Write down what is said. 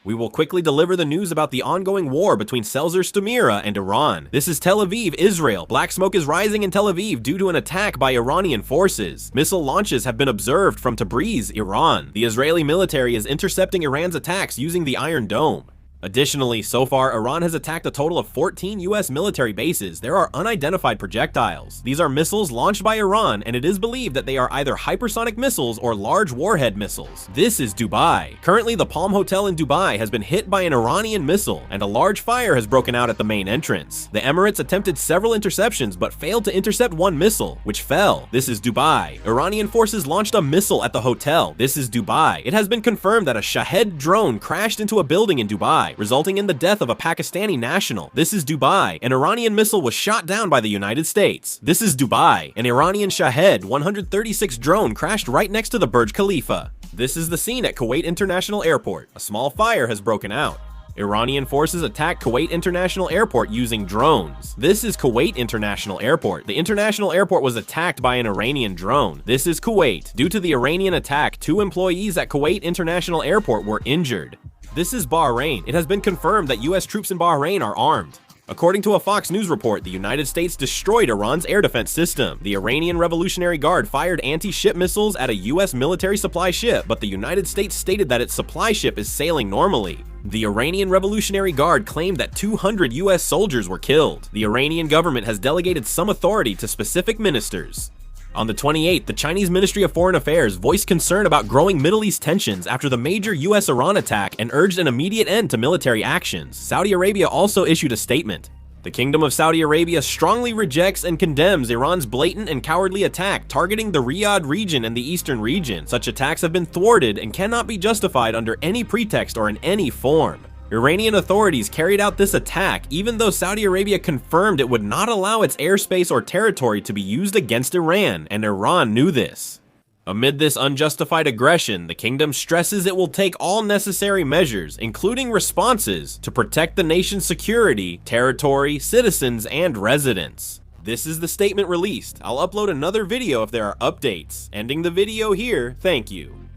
We will quickly deliver the news about the ongoing war between Selzer Stamira and Iran. This is Tel Aviv, Israel. Black smoke is rising in Tel Aviv due to an attack by Iranian forces. Missile launches have been observed from Tabriz, Iran. The Israeli military is intercepting Iran's attacks using the Iron Dome. Additionally, so far, Iran has attacked a total of 14 US military bases. There are unidentified projectiles. These are missiles launched by Iran, and it is believed that they are either hypersonic missiles or large warhead missiles. This is Dubai. Currently, the Palm Hotel in Dubai has been hit by an Iranian missile, and a large fire has broken out at the main entrance. The Emirates attempted several interceptions, but failed to intercept one missile, which fell. This is Dubai. Iranian forces launched a missile at the hotel. This is Dubai. It has been confirmed that a Shahed drone crashed into a building in Dubai, resulting in the death of a Pakistani national. This is Dubai. An Iranian missile was shot down by the United States. This is Dubai. An Iranian Shahed 136 drone crashed right next to the Burj Khalifa. This is the scene at Kuwait International Airport. A small fire has broken out. Iranian forces attacked Kuwait International Airport using drones. This is Kuwait International Airport. The international airport was attacked by an Iranian drone. This is Kuwait. Due to the Iranian attack, 2 employees at Kuwait International Airport were injured. This is Bahrain. It has been confirmed that US troops in Bahrain are armed. According to a Fox News report, the United States destroyed Iran's air defense system. The Iranian Revolutionary Guard fired anti-ship missiles at a US military supply ship, but the United States stated that its supply ship is sailing normally. The Iranian Revolutionary Guard claimed that 200 US soldiers were killed. The Iranian government has delegated some authority to specific ministers. On the 28th, the Chinese Ministry of Foreign Affairs voiced concern about growing Middle East tensions after the major US-Iran attack and urged an immediate end to military actions. Saudi Arabia also issued a statement. The Kingdom of Saudi Arabia strongly rejects and condemns Iran's blatant and cowardly attack targeting the Riyadh region and the eastern region. Such attacks have been thwarted and cannot be justified under any pretext or in any form. Iranian authorities carried out this attack even though Saudi Arabia confirmed it would not allow its airspace or territory to be used against Iran, and Iran knew this. Amid this unjustified aggression, the kingdom stresses it will take all necessary measures, including responses, to protect the nation's security, territory, citizens, and residents. This is the statement released. I'll upload another video if there are updates. Ending the video here, thank you.